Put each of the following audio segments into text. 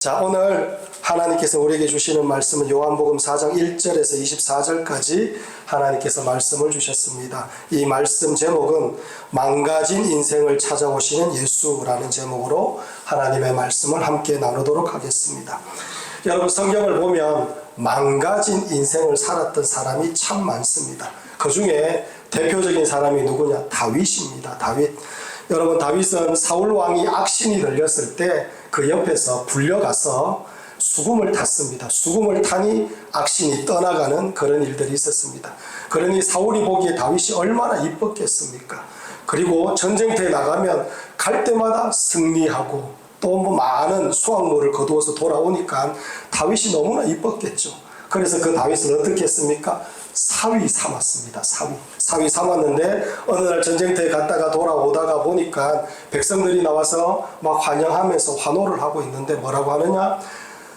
자, 오늘 하나님께서 우리에게 주시는 말씀은 요한복음 4장 1절에서 24절까지 하나님께서 말씀을 주셨습니다. 이 말씀 제목은 망가진 인생을 찾아오시는 예수라는 제목으로 하나님의 말씀을 함께 나누도록 하겠습니다. 여러분, 성경을 보면 망가진 인생을 살았던 사람이 참 많습니다. 그 중에 대표적인 사람이 누구냐? 다윗입니다. 다윗. 여러분, 다윗은 사울 왕이 악신이 들렸을 때 그 옆에서 불려가서 수금을 탔습니다. 수금을 타니 악신이 떠나가는 그런 일들이 있었습니다. 그러니 사울이 보기에 다윗이 얼마나 이뻤겠습니까? 그리고 전쟁터에 나가면 갈 때마다 승리하고 또 많은 수확물을 거두어서 돌아오니까 다윗이 너무나 이뻤겠죠. 그래서 그 다윗을 어떻게 했습니까? 사위 삼았습니다. 사위 삼았는데 어느 날 전쟁터에 갔다가 돌아오다가 보니까 백성들이 나와서 막 환영하면서 환호를 하고 있는데 뭐라고 하느냐?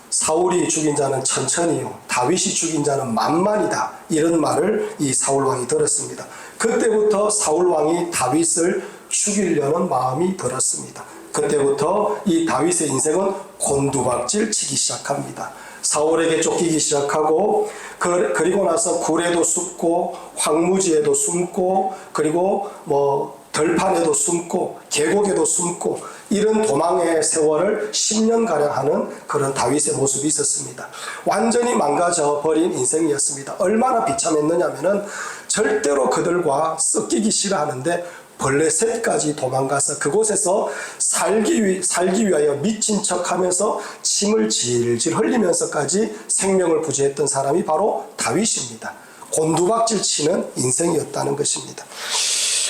사울이 죽인 자는 천천히요, 다윗이 죽인 자는 만만이다. 이런 말을 이 사울 왕이 들었습니다. 그때부터 사울 왕이 다윗을 죽이려는 마음이 들었습니다. 그때부터 이 다윗의 인생은 곤두박질 치기 시작합니다. 사울에게 쫓기기 시작하고 그리고 나서 굴에도 숨고 황무지에도 숨고 그리고 들판에도 숨고 계곡에도 숨고 이런 도망의 세월을 10년가량 하는 그런 다윗의 모습이 있었습니다. 완전히 망가져 버린 인생이었습니다. 얼마나 비참했느냐면은 절대로 그들과 섞이기 싫어하는데 벌레셋까지 도망가서 그곳에서 살기 위하여 미친 척하면서 침을 질질 흘리면서까지 생명을 부지했던 사람이 바로 다윗입니다. 곤두박질 치는 인생이었다는 것입니다.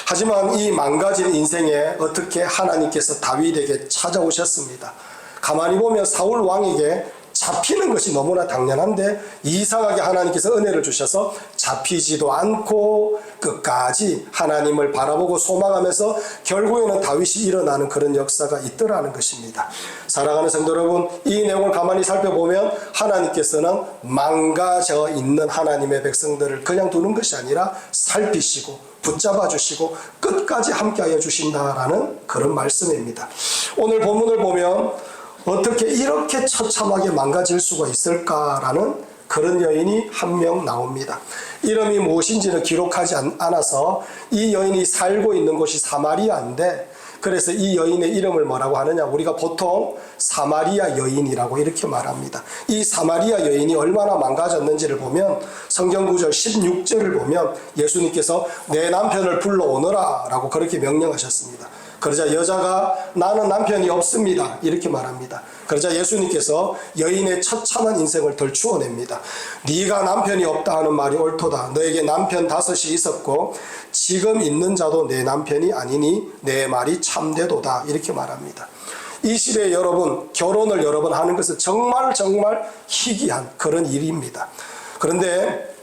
하지만 이 망가진 인생에 어떻게 하나님께서 다윗에게 찾아오셨습니다. 가만히 보면 사울 왕에게 잡히는 것이 너무나 당연한데 이상하게 하나님께서 은혜를 주셔서 잡히지도 않고 끝까지 하나님을 바라보고 소망하면서 결국에는 다윗이 일어나는 그런 역사가 있더라는 것입니다. 사랑하는 성도 여러분, 이 내용을 가만히 살펴보면 하나님께서는 망가져 있는 하나님의 백성들을 그냥 두는 것이 아니라 살피시고 붙잡아 주시고 끝까지 함께하여 주신다라는 그런 말씀입니다. 오늘 본문을 보면 어떻게 이렇게 처참하게 망가질 수가 있을까라는 그런 여인이 한 명 나옵니다. 이름이 무엇인지는 기록하지 않아서 이 여인이 살고 있는 곳이 사마리아인데, 그래서 이 여인의 이름을 뭐라고 하느냐? 우리가 보통 사마리아 여인이라고 이렇게 말합니다. 이 사마리아 여인이 얼마나 망가졌는지를 보면 성경 구절 16절을 보면 예수님께서 내 남편을 불러오너라 라고 그렇게 명령하셨습니다. 그러자 여자가 나는 남편이 없습니다 이렇게 말합니다. 그러자 예수님께서 여인의 처참한 인생을 덜추어냅니다. 네가 남편이 없다 하는 말이 옳도다. 너에게 남편 5이 있었고 지금 있는 자도 내 남편이 아니니 내 말이 참되도다 이렇게 말합니다. 이 시대에 여러분, 결혼을 여러 번 하는 것은 정말 희귀한 그런 일입니다. 그런데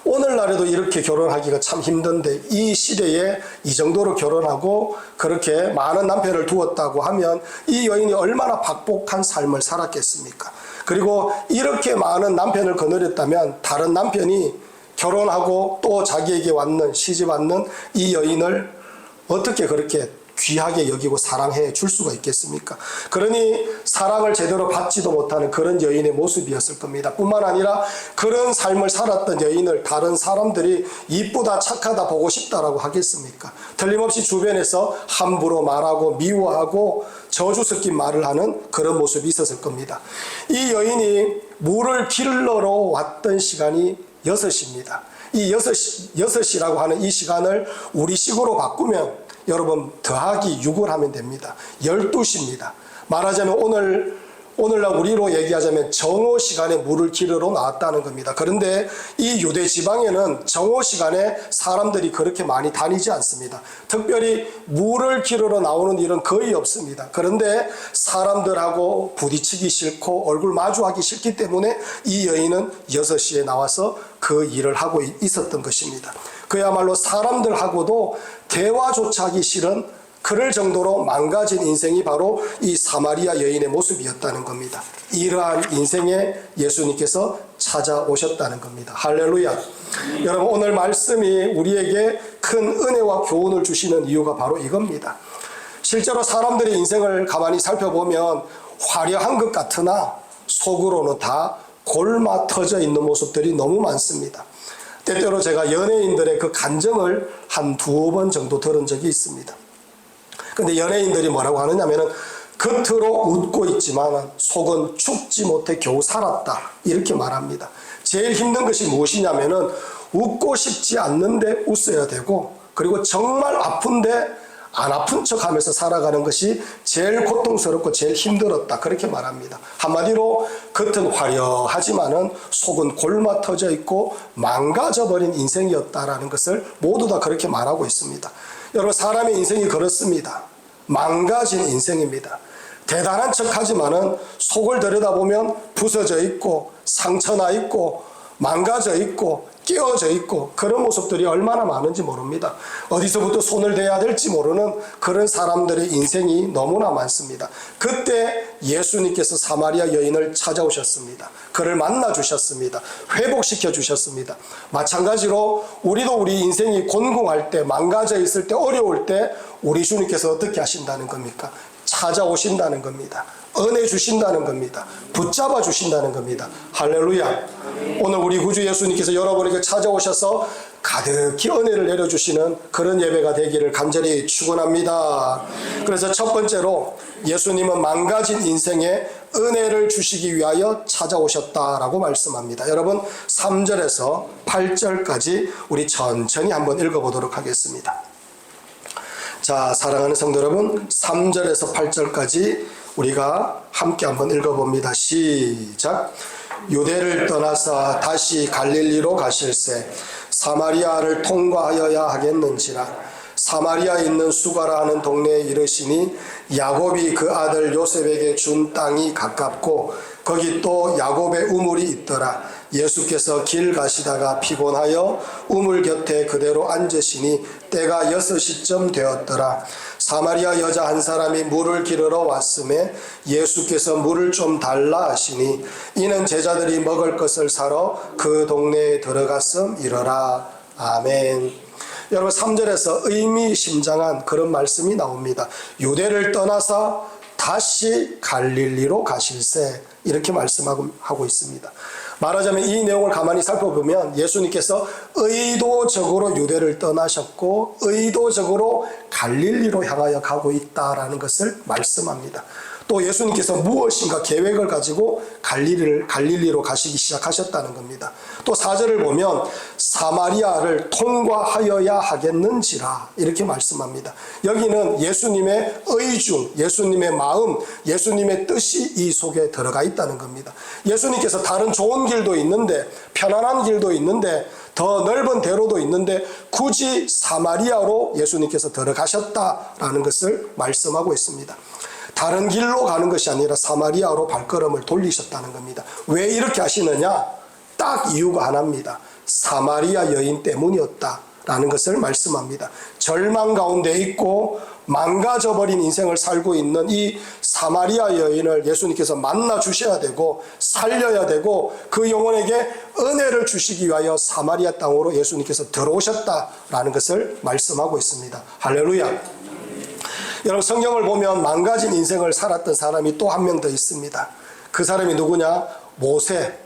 오늘날에도 이렇게 결혼하기가 참 힘든데 이 시대에 이 정도로 결혼하고 그렇게 많은 남편을 두었다고 하면 이 여인이 얼마나 박복한 삶을 살았겠습니까? 그리고 이렇게 많은 남편을 거느렸다면 다른 남편이 결혼하고 또 자기에게 시집 왔는 이 여인을 어떻게 그렇게 귀하게 여기고 사랑해 줄 수가 있겠습니까? 그러니 사랑을 제대로 받지도 못하는 그런 여인의 모습이었을 겁니다. 뿐만 아니라 그런 삶을 살았던 여인을 다른 사람들이 이쁘다 착하다 보고 싶다라고 하겠습니까? 틀림없이 주변에서 함부로 말하고 미워하고 저주 섞인 말을 하는 그런 모습이 있었을 겁니다. 이 여인이 물을 길러러 왔던 시간이 6시입니다. 이 6시라고 하는 이 시간을 우리식으로 바꾸면 여러분 더하기 6을 하면 됩니다. 12시입니다. 말하자면 오늘날 우리로 얘기하자면 정오 시간에 물을 길으러 나왔다는 겁니다. 그런데 이 유대 지방에는 정오 시간에 사람들이 그렇게 많이 다니지 않습니다. 특별히 물을 길으러 나오는 일은 거의 없습니다. 그런데 사람들하고 부딪히기 싫고 얼굴 마주하기 싫기 때문에 이 여인은 6시에 나와서 그 일을 하고 있었던 것입니다. 그야말로 사람들하고도 대화조차 하기 싫은 그럴 정도로 망가진 인생이 바로 이 사마리아 여인의 모습이었다는 겁니다. 이러한 인생에 예수님께서 찾아오셨다는 겁니다. 할렐루야. 여러분, 오늘 말씀이 우리에게 큰 은혜와 교훈을 주시는 이유가 바로 이겁니다. 실제로 사람들의 인생을 가만히 살펴보면 화려한 것 같으나 속으로는 다 골마 터져 있는 모습들이 너무 많습니다. 때때로 제가 연예인들의 그 간증을 한 두어 번 정도 들은 적이 있습니다. 근데 연예인들이 뭐라고 하느냐면은 겉으로 웃고 있지만 속은 죽지 못해 겨우 살았다, 이렇게 말합니다. 제일 힘든 것이 무엇이냐면은 웃고 싶지 않는데 웃어야 되고, 그리고 정말 아픈데 안 아픈 척 하면서 살아가는 것이 제일 고통스럽고 제일 힘들었다, 그렇게 말합니다. 한마디로 겉은 화려하지만은 속은 골마 터져 있고 망가져버린 인생이었다라는 것을 모두 다 그렇게 말하고 있습니다. 여러분, 사람의 인생이 그렇습니다. 망가진 인생입니다. 대단한 척 하지만은 속을 들여다보면 부서져 있고 상처나 있고 망가져 있고 깨어져 있고 그런 모습들이 얼마나 많은지 모릅니다. 어디서부터 손을 대야 될지 모르는 그런 사람들의 인생이 너무나 많습니다. 그때 예수님께서 사마리아 여인을 찾아오셨습니다. 그를 만나 주셨습니다. 회복시켜 주셨습니다. 마찬가지로 우리도 우리 인생이 곤궁할 때, 망가져 있을 때, 어려울 때 우리 주님께서 어떻게 하신다는 겁니까? 찾아오신다는 겁니다. 은혜 주신다는 겁니다. 붙잡아 주신다는 겁니다. 할렐루야. 오늘 우리 구주 예수님께서 여러분에게 찾아오셔서 가득히 은혜를 내려주시는 그런 예배가 되기를 간절히 축원합니다. 그래서 첫 번째로 예수님은 망가진 인생에 은혜를 주시기 위하여 찾아오셨다라고 말씀합니다. 여러분, 3절에서 8절까지 우리 천천히 한번 읽어보도록 하겠습니다. 자, 사랑하는 성도 여러분, 3절에서 8절까지 우리가 함께 한번 읽어봅니다. 시작. 유대를 떠나서 다시 갈릴리로 가실새 사마리아를 통과하여야 하겠는지라. 사마리아에 있는 수가라 하는 동네에 이르시니 야곱이 그 아들 요셉에게 준 땅이 가깝고 거기 또 야곱의 우물이 있더라. 예수께서 길 가시다가 피곤하여 우물 곁에 그대로 앉으시니 때가 6시쯤 되었더라. 사마리아 여자 한 사람이 물을 기르러 왔음에 예수께서 물을 좀 달라 하시니 이는 제자들이 먹을 것을 사러 그 동네에 들어갔음이러라. 아멘. 여러분, 3절에서 의미심장한 그런 말씀이 나옵니다. 유대를 떠나서 다시 갈릴리로 가실새, 이렇게 말씀하고 있습니다. 말하자면 이 내용을 가만히 살펴보면 예수님께서 의도적으로 유대를 떠나셨고 의도적으로 갈릴리로 향하여 가고 있다라는 것을 말씀합니다. 또 예수님께서 무엇인가 계획을 가지고 갈릴리로 가시기 시작하셨다는 겁니다. 또 4절을 보면 사마리아를 통과하여야 하겠는지라, 이렇게 말씀합니다. 여기는 예수님의 의중, 예수님의 마음, 예수님의 뜻이 이 속에 들어가 있다는 겁니다. 예수님께서 다른 좋은 길도 있는데, 편안한 길도 있는데, 더 넓은 대로도 있는데 굳이 사마리아로 예수님께서 들어가셨다라는 것을 말씀하고 있습니다. 다른 길로 가는 것이 아니라 사마리아로 발걸음을 돌리셨다는 겁니다. 왜 이렇게 하시느냐? 딱 이유가 하나입니다. 사마리아 여인 때문이었다라는 것을 말씀합니다. 절망 가운데 있고 망가져버린 인생을 살고 있는 이 사마리아 여인을 예수님께서 만나 주셔야 되고 살려야 되고 그 영혼에게 은혜를 주시기 위하여 사마리아 땅으로 예수님께서 들어오셨다라는 것을 말씀하고 있습니다. 할렐루야. 여러분, 성경을 보면 망가진 인생을 살았던 사람이 또 한 명 더 있습니다. 그 사람이 누구냐? 모세.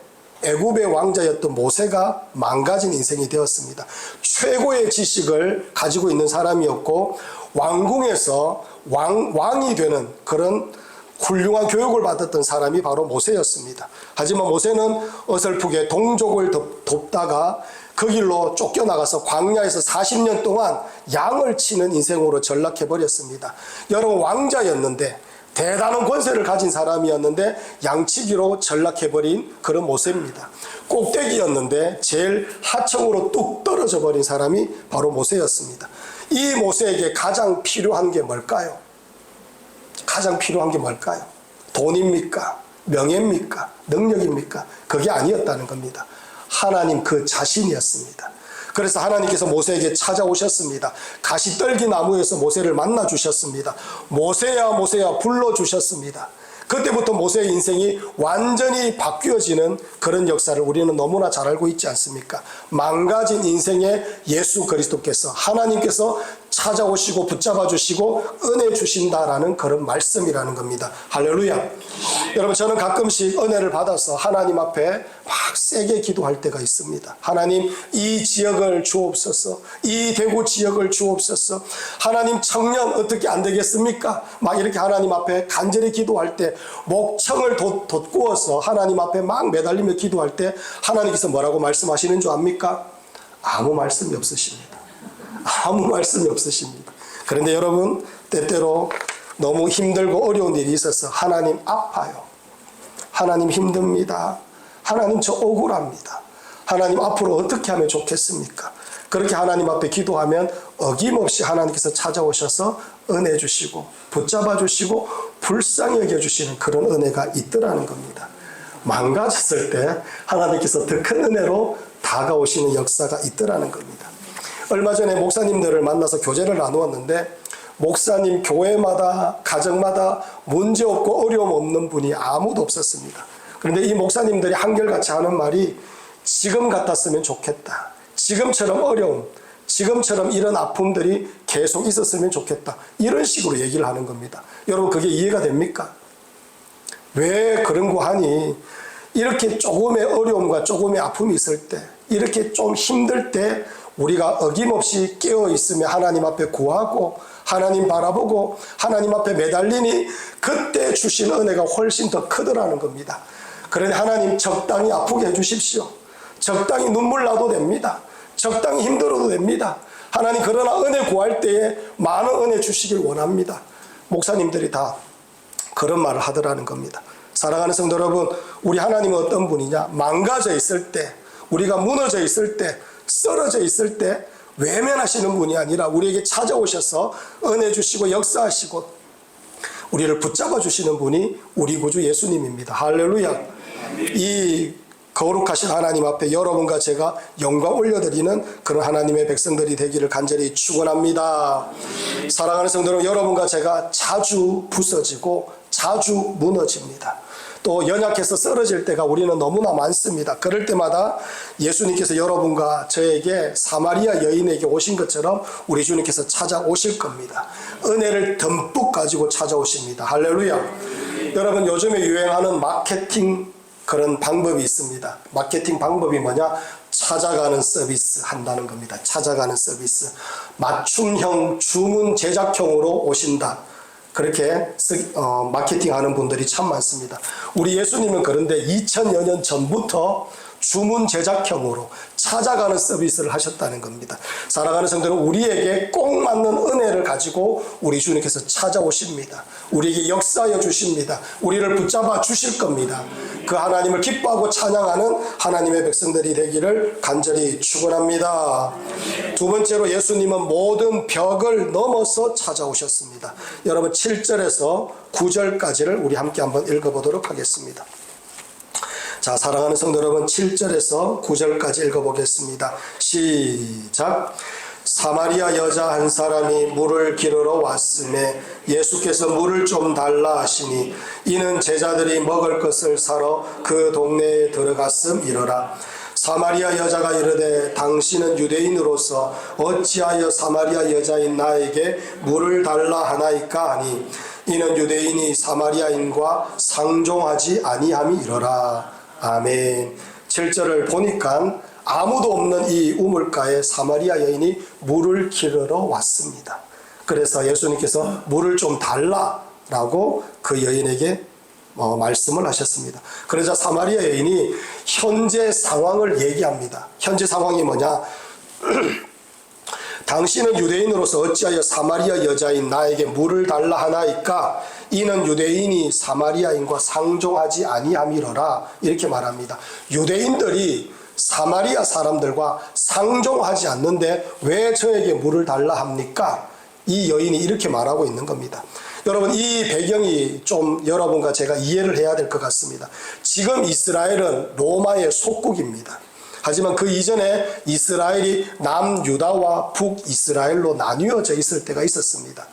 애굽의 왕자였던 모세가 망가진 인생이 되었습니다. 최고의 지식을 가지고 있는 사람이었고 왕궁에서 왕이 되는 그런 훌륭한 교육을 받았던 사람이 바로 모세였습니다. 하지만 모세는 어설프게 동족을 돕다가 그 길로 쫓겨나가서 광야에서 40년 동안 양을 치는 인생으로 전락해버렸습니다. 여러분, 왕자였는데 대단한 권세를 가진 사람이었는데 양치기로 전락해버린 그런 모세입니다. 꼭대기였는데 제일 하층으로 뚝 떨어져 버린 사람이 바로 모세였습니다. 이 모세에게 가장 필요한 게 뭘까요? 가장 필요한 게 뭘까요? 돈입니까? 명예입니까? 능력입니까? 그게 아니었다는 겁니다. 하나님 그 자신이었습니다. 그래서 하나님께서 모세에게 찾아오셨습니다. 가시떨기 나무에서 모세를 만나 주셨습니다. 모세야 모세야 불러주셨습니다. 그때부터 모세의 인생이 완전히 바뀌어지는 그런 역사를 우리는 너무나 잘 알고 있지 않습니까? 망가진 인생에 예수 그리스도께서, 하나님께서 찾아오시고 붙잡아 주시고 은혜 주신다라는 그런 말씀이라는 겁니다. 할렐루야. 여러분, 저는 가끔씩 은혜를 받아서 하나님 앞에 막 세게 기도할 때가 있습니다. 하나님, 이 지역을 주옵소서. 이 대구 지역을 주옵소서. 하나님, 청년 어떻게 안 되겠습니까? 막 이렇게 하나님 앞에 간절히 기도할 때 목청을 돋구어서 하나님 앞에 막 매달리며 기도할 때 하나님께서 뭐라고 말씀하시는 줄 압니까? 아무 말씀이 없으십니다. 아무 말씀이 없으십니다. 그런데 여러분, 때때로 너무 힘들고 어려운 일이 있어서 하나님 아파요. 하나님 힘듭니다. 하나님 저 억울합니다. 하나님 앞으로 어떻게 하면 좋겠습니까? 그렇게 하나님 앞에 기도하면 어김없이 하나님께서 찾아오셔서 은혜 주시고 붙잡아 주시고 불쌍히 여겨주시는 그런 은혜가 있더라는 겁니다. 망가졌을 때 하나님께서 더 큰 은혜로 다가오시는 역사가 있더라는 겁니다. 얼마 전에 목사님들을 만나서 교제를 나누었는데 목사님 교회마다 가정마다 문제없고 어려움 없는 분이 아무도 없었습니다. 그런데 이 목사님들이 한결같이 하는 말이 지금 같았으면 좋겠다. 지금처럼 어려움, 지금처럼 이런 아픔들이 계속 있었으면 좋겠다. 이런 식으로 얘기를 하는 겁니다. 여러분, 그게 이해가 됩니까? 왜 그런 거 하니? 이렇게 조금의 어려움과 조금의 아픔이 있을 때, 이렇게 좀 힘들 때 우리가 어김없이 깨어있으며 하나님 앞에 구하고 하나님 바라보고 하나님 앞에 매달리니 그때 주신 은혜가 훨씬 더 크더라는 겁니다. 그러니 하나님, 적당히 아프게 해주십시오. 적당히 눈물 나도 됩니다. 적당히 힘들어도 됩니다. 하나님, 그러나 은혜 구할 때에 많은 은혜 주시길 원합니다. 목사님들이 다 그런 말을 하더라는 겁니다. 사랑하는 성도 여러분, 우리 하나님은 어떤 분이냐? 망가져 있을 때, 우리가 무너져 있을 때, 쓰러져 있을 때 외면하시는 분이 아니라 우리에게 찾아오셔서 은혜 주시고 역사하시고 우리를 붙잡아 주시는 분이 우리 구주 예수님입니다. 할렐루야. 이 거룩하신 하나님 앞에 여러분과 제가 영광 올려드리는 그런 하나님의 백성들이 되기를 간절히 축원합니다. 사랑하는 성도 여러분, 여러분과 제가 자주 부서지고 자주 무너집니다. 또 연약해서 쓰러질 때가 우리는 너무나 많습니다. 그럴 때마다 예수님께서 여러분과 저에게 사마리아 여인에게 오신 것처럼 우리 주님께서 찾아오실 겁니다. 은혜를 듬뿍 가지고 찾아오십니다. 할렐루야. 여러분, 요즘에 유행하는 마케팅 그런 방법이 있습니다. 마케팅 방법이 뭐냐? 찾아가는 서비스 한다는 겁니다. 찾아가는 서비스. 맞춤형 주문 제작형으로 오신다. 그렇게 마케팅하는 분들이 참 많습니다. 우리 예수님은 그런데 2000여 년 전부터 주문 제작형으로 찾아가는 서비스를 하셨다는 겁니다. 사랑하는 성도는 우리에게 꼭 맞는 은혜를 가지고 우리 주님께서 찾아오십니다. 우리에게 역사하여 주십니다. 우리를 붙잡아 주실 겁니다. 그 하나님을 기뻐하고 찬양하는 하나님의 백성들이 되기를 간절히 축원합니다. 두 번째로 예수님은 모든 벽을 넘어서 찾아오셨습니다. 여러분, 7절에서 9절까지를 우리 함께 한번 읽어보도록 하겠습니다. 자, 사랑하는 성도 여러분, 7절에서 9절까지 읽어보겠습니다. 시작. 사마리아 여자 한 사람이 물을 기르러 왔음에 예수께서 물을 좀 달라 하시니 이는 제자들이 먹을 것을 사러 그 동네에 들어갔음이러라. 사마리아 여자가 이르되 당신은 유대인으로서 어찌하여 사마리아 여자인 나에게 물을 달라 하나이까 하니 이는 유대인이 사마리아인과 상종하지 아니함이러라. 아멘. 7절을 보니까 아무도 없는 이 우물가에 사마리아 여인이 물을 기르러 왔습니다. 그래서 예수님께서 물을 좀 달라라고 그 여인에게 말씀을 하셨습니다. 그러자 사마리아 여인이 현재 상황을 얘기합니다. 현재 상황이 뭐냐? 당신은 유대인으로서 어찌하여 사마리아 여자인 나에게 물을 달라 하나이까? 이는 유대인이 사마리아인과 상종하지 아니함이러라. 이렇게 말합니다. 유대인들이 사마리아 사람들과 상종하지 않는데 왜 저에게 물을 달라 합니까? 이 여인이 이렇게 말하고 있는 겁니다. 여러분, 이 배경이 좀 여러분과 제가 이해를 해야 될 것 같습니다. 지금 이스라엘은 로마의 속국입니다. 하지만 그 이전에 이스라엘이 남유다와 북이스라엘로 나뉘어져 있을 때가 있었습니다.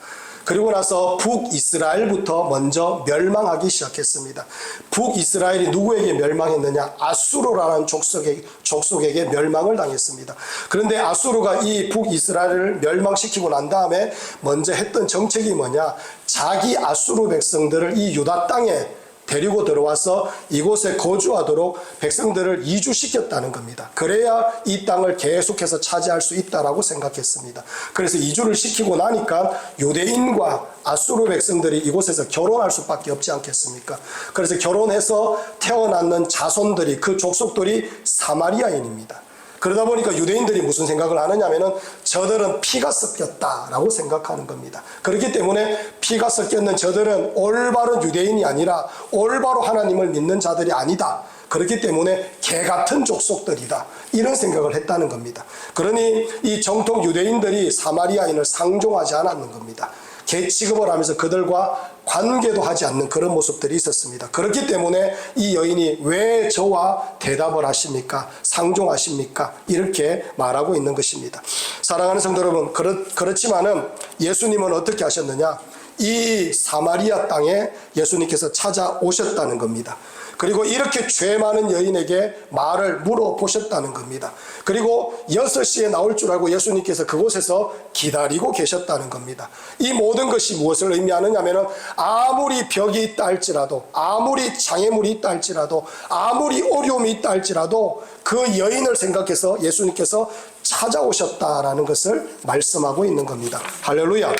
그리고 나서 북이스라엘부터 먼저 멸망하기 시작했습니다. 북이스라엘이 누구에게 멸망했느냐? 아수르라는 족속에게 멸망을 당했습니다. 그런데 아수르가 이 북이스라엘을 멸망시키고 난 다음에 먼저 했던 정책이 뭐냐? 자기 아수르 백성들을 이 유다 땅에 데리고 들어와서 이곳에 거주하도록 백성들을 이주시켰다는 겁니다. 그래야 이 땅을 계속해서 차지할 수 있다라고 생각했습니다. 그래서 이주를 시키고 나니까 유대인과 아수르 백성들이 이곳에서 결혼할 수밖에 없지 않겠습니까? 그래서 결혼해서 태어났는 자손들이, 그 족속들이 사마리아인입니다. 그러다 보니까 유대인들이 무슨 생각을 하느냐면은 저들은 피가 섞였다라고 생각하는 겁니다. 그렇기 때문에 피가 섞였는 저들은 올바른 유대인이 아니라 올바로 하나님을 믿는 자들이 아니다. 그렇기 때문에 개 같은 족속들이다. 이런 생각을 했다는 겁니다. 그러니 이 정통 유대인들이 사마리아인을 상종하지 않았는 겁니다. 개 취급을 하면서 그들과 관계도 하지 않는 그런 모습들이 있었습니다. 그렇기 때문에 이 여인이 왜 저와 대답을 하십니까? 상종하십니까? 이렇게 말하고 있는 것입니다. 사랑하는 성도 여러분, 그렇지만은 예수님은 어떻게 하셨느냐? 이 사마리아 땅에 예수님께서 찾아오셨다는 겁니다. 그리고 이렇게 죄 많은 여인에게 말을 물어보셨다는 겁니다. 그리고 6시에 나올 줄 알고 예수님께서 그곳에서 기다리고 계셨다는 겁니다. 이 모든 것이 무엇을 의미하느냐면 아무리 벽이 있다 할지라도, 아무리 장애물이 있다 할지라도, 아무리 어려움이 있다 할지라도 그 여인을 생각해서 예수님께서 찾아오셨다라는 것을 말씀하고 있는 겁니다. 할렐루야.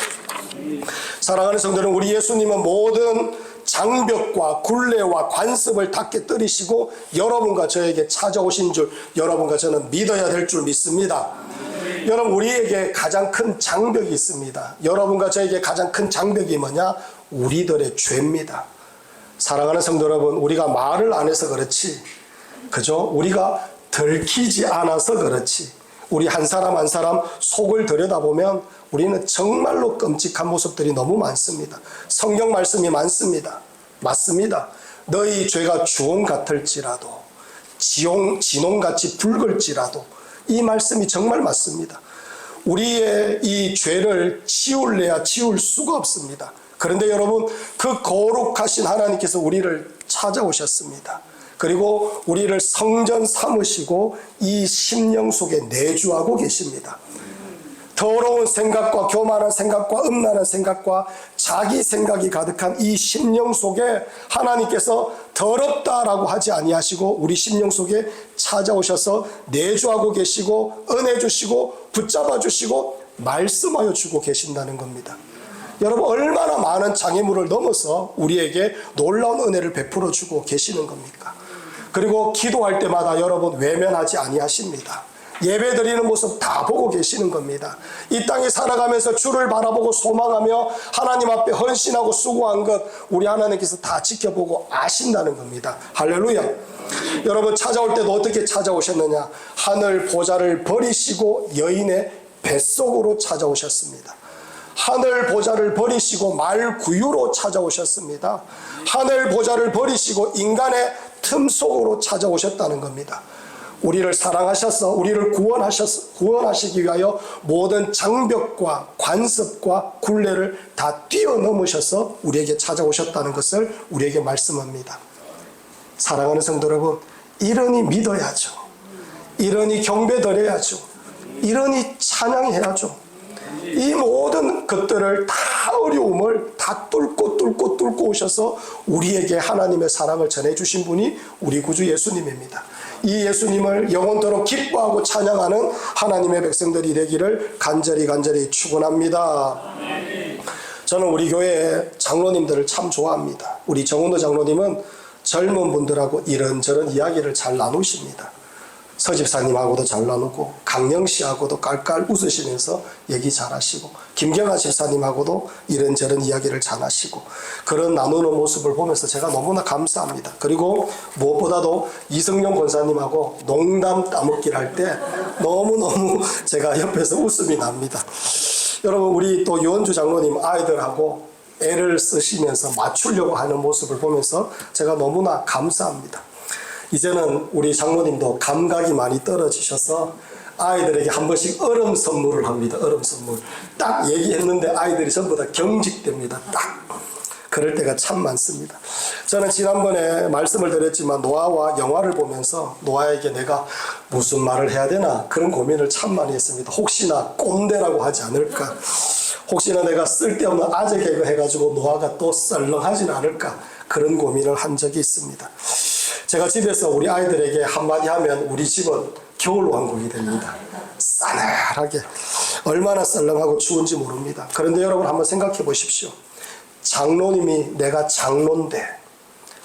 사랑하는 성도는, 우리 예수님은 모든 장벽과 굴레와 관습을 다 깨뜨리시고 여러분과 저에게 찾아오신 줄 여러분과 저는 믿어야 될 줄 믿습니다. 여러분, 우리에게 가장 큰 장벽이 있습니다. 여러분과 저에게 가장 큰 장벽이 뭐냐? 우리들의 죄입니다. 사랑하는 성도 여러분, 우리가 말을 안 해서 그렇지, 그죠? 우리가 들키지 않아서 그렇지, 우리 한 사람 한 사람 속을 들여다보면 우리는 정말로 끔찍한 모습들이 너무 많습니다. 성경 말씀이 많습니다. 맞습니다. 너희 죄가 주홍 같을지라도 진홍같이 붉을지라도, 이 말씀이 정말 맞습니다. 우리의 이 죄를 치울래야 치울 수가 없습니다. 그런데 여러분, 그 거룩하신 하나님께서 우리를 찾아오셨습니다. 그리고 우리를 성전 삼으시고 이 심령 속에 내주하고 계십니다. 더러운 생각과 교만한 생각과 음란한 생각과 자기 생각이 가득한 이 심령 속에 하나님께서 더럽다라고 하지 아니하시고 우리 심령 속에 찾아오셔서 내주하고 계시고 은혜 주시고 붙잡아 주시고 말씀하여 주고 계신다는 겁니다. 여러분, 얼마나 많은 장애물을 넘어서 우리에게 놀라운 은혜를 베풀어 주고 계시는 겁니까? 그리고 기도할 때마다 여러분 외면하지 아니하십니다. 예배 드리는 모습 다 보고 계시는 겁니다. 이 땅에 살아가면서 주를 바라보고 소망하며 하나님 앞에 헌신하고 수고한 것 우리 하나님께서 다 지켜보고 아신다는 겁니다. 할렐루야. 여러분, 찾아올 때도 어떻게 찾아오셨느냐? 하늘 보좌를 버리시고 여인의 뱃속으로 찾아오셨습니다. 하늘 보좌를 버리시고 말 구유로 찾아오셨습니다. 하늘 보좌를 버리시고 인간의 틈 속으로 찾아오셨다는 겁니다. 우리를 사랑하셔서 우리를 구원하시기 위하여 모든 장벽과 관습과 굴레를 다 뛰어넘으셔서 우리에게 찾아오셨다는 것을 우리에게 말씀합니다. 사랑하는 성도 여러분, 이러니 믿어야죠. 이러니 경배드려야죠. 이러니 찬양해야죠. 이 모든 것들을 다, 어려움을 다 뚫고 오셔서 우리에게 하나님의 사랑을 전해주신 분이 우리 구주 예수님입니다. 이 예수님을 영원토록 기뻐하고 찬양하는 하나님의 백성들이 되기를 간절히 축원합니다. 저는 우리 교회 장로님들을 참 좋아합니다. 우리 정은호 장로님은 젊은 분들하고 이런저런 이야기를 잘 나누십니다. 서집사님하고도 잘 나누고 강영씨하고도 깔깔 웃으시면서 얘기 잘하시고 김경아 집사님하고도 이런저런 이야기를 잘하시고, 그런 나누는 모습을 보면서 제가 너무나 감사합니다. 그리고 무엇보다도 이성용 권사님하고 농담 따먹기를 할 때 너무너무 제가 옆에서 웃음이 납니다. 여러분, 우리 또 유원주 장로님 아이들하고 애를 쓰시면서 맞추려고 하는 모습을 보면서 제가 너무나 감사합니다. 이제는 우리 장로님도 감각이 많이 떨어지셔서 아이들에게 한 번씩 얼음 선물을 합니다. 얼음 선물. 딱 얘기했는데 아이들이 전부 다 경직됩니다. 딱. 그럴 때가 참 많습니다. 저는 지난번에 말씀을 드렸지만 노아와 영화를 보면서 노아에게 내가 무슨 말을 해야 되나 그런 고민을 참 많이 했습니다. 혹시나 꼰대라고 하지 않을까, 혹시나 내가 쓸데없는 아재 개그 해가지고 노아가 또 썰렁하진 않을까, 그런 고민을 한 적이 있습니다. 제가 집에서 우리 아이들에게 한마디 하면 우리 집은 겨울왕국이 됩니다. 싸늘하게. 얼마나 썰렁하고 추운지 모릅니다. 그런데 여러분 한번 생각해 보십시오. 장로님이 내가 장로인데,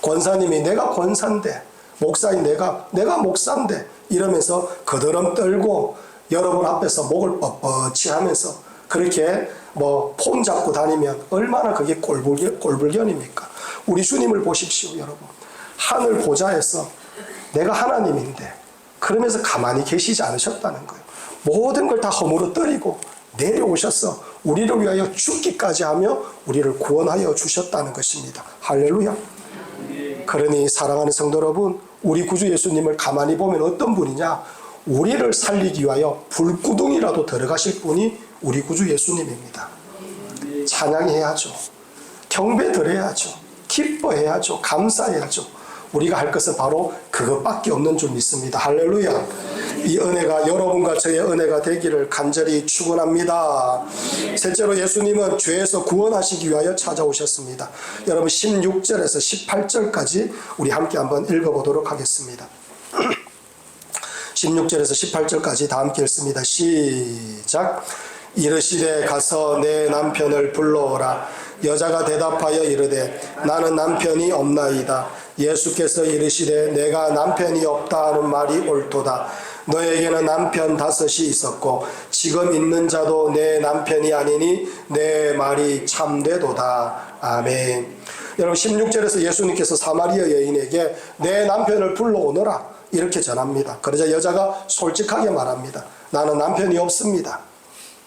권사님이 내가 권사인데, 목사인 내가 목사인데 이러면서 거드름 떨고 여러분 앞에서 목을 뻣뻣이 하면서 그렇게 폼 잡고 다니면 얼마나 그게 꼴불견입니까? 우리 주님을 보십시오. 여러분, 하늘 보좌에서 내가 하나님인데 그러면서 가만히 계시지 않으셨다는 거예요. 모든 걸 다 허물어뜨리고 내려오셔서 우리를 위하여 죽기까지 하며 우리를 구원하여 주셨다는 것입니다. 할렐루야. 그러니 사랑하는 성도 여러분, 우리 구주 예수님을 가만히 보면 어떤 분이냐? 우리를 살리기 위하여 불구덩이라도 들어가실 분이 우리 구주 예수님입니다. 찬양해야죠. 경배 드려야죠. 기뻐해야죠. 감사해야죠. 우리가 할 것은 바로 그것밖에 없는 줄 믿습니다. 할렐루야. 이 은혜가 여러분과 저의 은혜가 되기를 간절히 축원합니다. 셋째로 예수님은 죄에서 구원하시기 위하여 찾아오셨습니다. 여러분 16절에서 18절까지 우리 함께 한번 읽어보도록 하겠습니다. 16절에서 18절까지 다 함께 읽습니다. 시작. 이르시되 가서 내 남편을 불러오라. 여자가 대답하여 이르되 나는 남편이 없나이다. 예수께서 이르시되 내가 남편이 없다 하는 말이 옳도다. 너에게는 남편 5이 있었고 지금 있는 자도 내 남편이 아니니 내 말이 참되도다. 아멘. 여러분 16절에서 예수님께서 사마리아 여인에게 내 남편을 불러오너라 이렇게 전합니다. 그러자 여자가 솔직하게 말합니다. 나는 남편이 없습니다.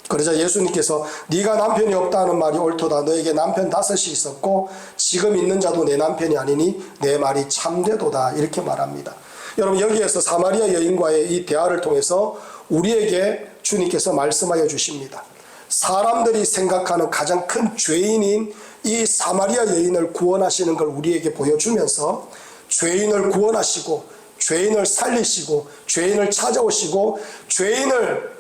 그러자 예수님께서 네가 남편이 없다는 말이 옳도다. 너에게 남편 5이 있었고 지금 있는 자도 내 남편이 아니니 내 말이 참되도다. 이렇게 말합니다. 여러분 여기에서 사마리아 여인과의 이 대화를 통해서 우리에게 주님께서 말씀하여 주십니다. 사람들이 생각하는 가장 큰 죄인인 이 사마리아 여인을 구원하시는 걸 우리에게 보여주면서 죄인을 구원하시고 죄인을 살리시고 죄인을 찾아오시고 죄인을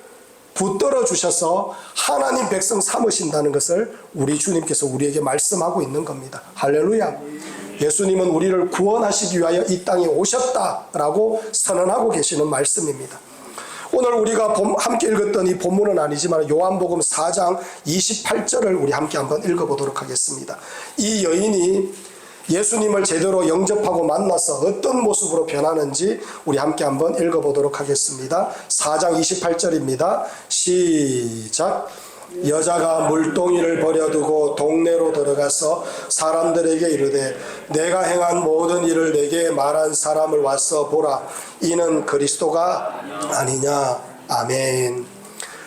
붙들어 주셔서 하나님 백성 삼으신다는 것을 우리 주님께서 우리에게 말씀하고 있는 겁니다. 할렐루야. 예수님은 우리를 구원하시기 위하여 이 땅에 오셨다라고 선언하고 계시는 말씀입니다. 오늘 우리가 함께 읽었던 이 본문은 아니지만 요한복음 4장 28절을 우리 함께 한번 읽어보도록 하겠습니다. 이 여인이 예수님을 제대로 영접하고 만나서 어떤 모습으로 변하는지 우리 함께 한번 읽어보도록 하겠습니다. 4장 28절입니다. 시작. 여자가 물동이를 버려두고 동네로 들어가서 사람들에게 이르되 내가 행한 모든 일을 내게 말한 사람을 와서 보라. 이는 그리스도가 아니냐. 아멘.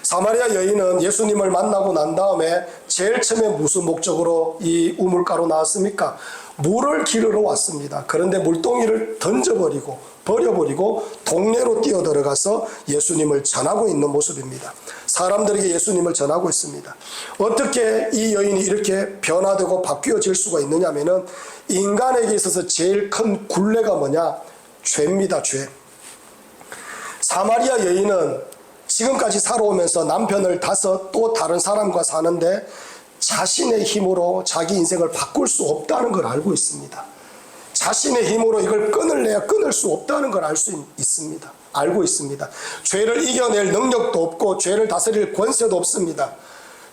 사마리아 여인은 예수님을 만나고 난 다음에 제일 처음에 무슨 목적으로 이 우물가로 나왔습니까? 물을 기르러 왔습니다. 그런데 물동이를 버려버리고 동네로 뛰어들어가서 예수님을 전하고 있는 모습입니다. 사람들에게 예수님을 전하고 있습니다. 어떻게 이 여인이 이렇게 변화되고 바뀌어질 수가 있느냐면은 인간에게 있어서 제일 큰 굴레가 뭐냐? 죄입니다. 죄. 사마리아 여인은 지금까지 살아오면서 남편을 5 또 다른 사람과 사는데 자신의 힘으로 자기 인생을 바꿀 수 없다는 걸 알고 있습니다. 자신의 힘으로 이걸 끊을래야 끊을 수 없다는 걸 알고 있습니다. 죄를 이겨낼 능력도 없고 죄를 다스릴 권세도 없습니다.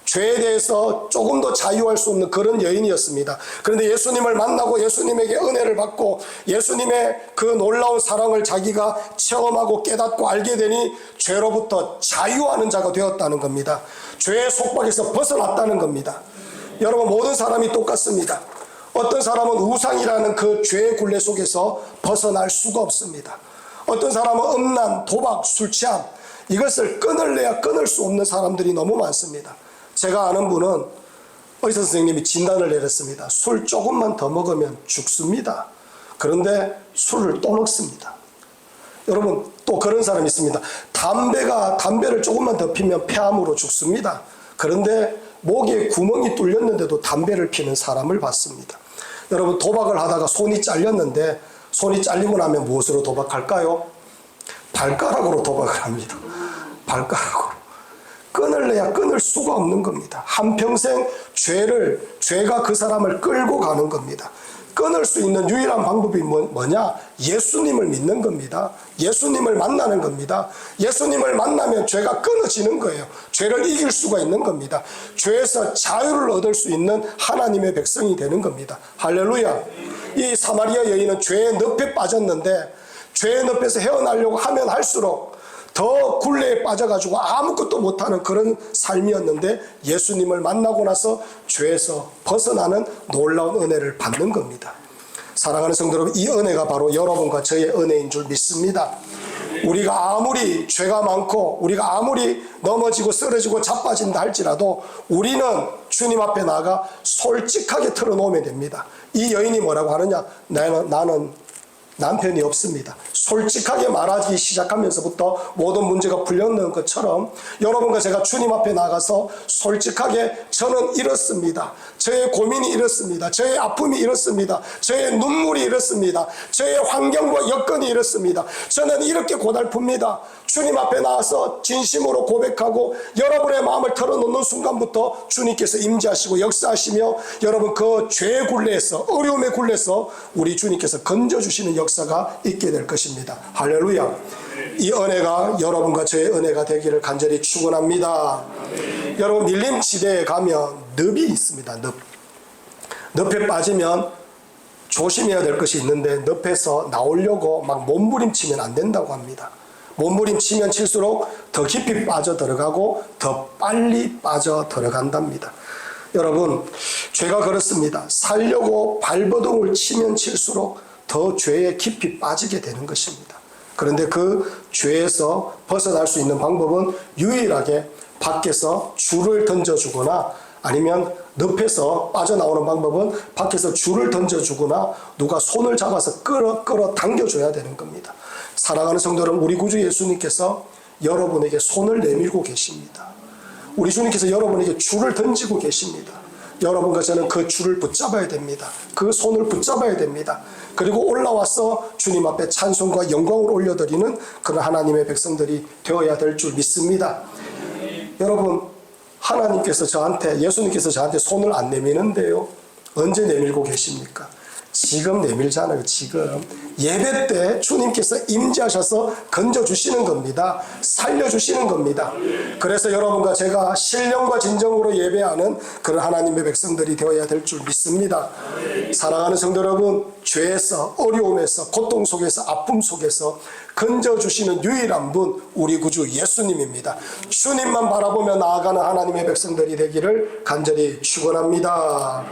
죄에 대해서 조금도 자유할 수 없는 그런 여인이었습니다. 그런데 예수님을 만나고 예수님에게 은혜를 받고 예수님의 그 놀라운 사랑을 자기가 체험하고 깨닫고 알게 되니 죄로부터 자유하는 자가 되었다는 겁니다. 죄의 속박에서 벗어났다는 겁니다. 여러분 모든 사람이 똑같습니다. 어떤 사람은 우상이라는 그 죄의 굴레 속에서 벗어날 수가 없습니다. 어떤 사람은 음란, 도박, 술 취함 이것을 끊을래야 끊을 수 없는 사람들이 너무 많습니다. 제가 아는 분은 의사 선생님이 진단을 내렸습니다. 술 조금만 더 먹으면 죽습니다. 그런데 술을 또 먹습니다. 여러분 또 그런 사람이 있습니다. 담배를 조금만 더 피면 폐암으로 죽습니다. 그런데 목에 구멍이 뚫렸는데도 담배를 피는 사람을 봤습니다. 여러분 도박을 하다가 손이 잘렸는데 손이 잘리고 나면 무엇으로 도박할까요? 발가락으로 도박을 합니다. 발가락으로. 끊을래야 끊을 수가 없는 겁니다. 한평생 죄가 그 사람을 끌고 가는 겁니다. 끊을 수 있는 유일한 방법이 뭐냐? 예수님을 믿는 겁니다. 예수님을 만나는 겁니다. 예수님을 만나면 죄가 끊어지는 거예요. 죄를 이길 수가 있는 겁니다. 죄에서 자유를 얻을 수 있는 하나님의 백성이 되는 겁니다. 할렐루야. 이 사마리아 여인은 죄의 늪에 빠졌는데 죄의 늪에서 헤어나려고 하면 할수록 더 굴레에 빠져가지고 아무것도 못하는 그런 삶이었는데 예수님을 만나고 나서 죄에서 벗어나는 놀라운 은혜를 받는 겁니다. 사랑하는 성도 여러분, 이 은혜가 바로 여러분과 저의 은혜인 줄 믿습니다. 우리가 아무리 죄가 많고 우리가 아무리 넘어지고 쓰러지고 자빠진다 할지라도 우리는 주님 앞에 나가 솔직하게 털어놓으면 됩니다. 이 여인이 뭐라고 하느냐? 나는 남편이 없습니다. 솔직하게 말하기 시작하면서부터 모든 문제가 풀렸는 것처럼 여러분과 제가 주님 앞에 나가서 솔직하게 저는 이렇습니다. 저의 고민이 이렇습니다. 저의 아픔이 이렇습니다. 저의 눈물이 이렇습니다. 저의 환경과 여건이 이렇습니다. 저는 이렇게 고달픕니다. 주님 앞에 나와서 진심으로 고백하고 여러분의 마음을 털어놓는 순간부터 주님께서 임재하시고 역사하시며 여러분 그 죄의 굴레에서 어려움의 굴레에서 우리 주님께서 건져주시는 역사가 있게 될 것입니다. 할렐루야. 이 은혜가 여러분과 저의 은혜가 되기를 간절히 축원합니다. 여러분 밀림지대에 가면 늪이 있습니다. 늪에 빠지면 조심해야 될 것이 있는데 늪에서 나오려고 막 몸부림치면 안 된다고 합니다. 몸부림치면 칠수록 더 깊이 빠져 들어가고 더 빨리 빠져 들어간답니다. 여러분 죄가 그렇습니다. 살려고 발버둥을 치면 칠수록 더 죄에 깊이 빠지게 되는 것입니다. 그런데 그 죄에서 벗어날 수 있는 방법은 유일하게 밖에서 줄을 던져주거나 아니면 늪에서 빠져나오는 방법은 밖에서 줄을 던져주거나 누가 손을 잡아서 끌어 당겨줘야 되는 겁니다. 사랑하는 성도 여러분, 우리 구주 예수님께서 여러분에게 손을 내밀고 계십니다. 우리 주님께서 여러분에게 줄을 던지고 계십니다. 여러분과 저는 그 줄을 붙잡아야 됩니다. 그 손을 붙잡아야 됩니다. 그리고 올라와서 주님 앞에 찬송과 영광을 올려드리는 그런 하나님의 백성들이 되어야 될 줄 믿습니다. 여러분 하나님께서 예수님께서 저한테 손을 안 내미는데요. 언제 내밀고 계십니까? 지금 내밀잖아요. 지금 예배 때 주님께서 임재하셔서 건져주시는 겁니다. 살려주시는 겁니다. 그래서 여러분과 제가 신령과 진정으로 예배하는 그런 하나님의 백성들이 되어야 될 줄 믿습니다. 사랑하는 성도 여러분, 죄에서 어려움에서 고통 속에서 아픔 속에서 건져주시는 유일한 분 우리 구주 예수님입니다. 주님만 바라보며 나아가는 하나님의 백성들이 되기를 간절히 축원합니다.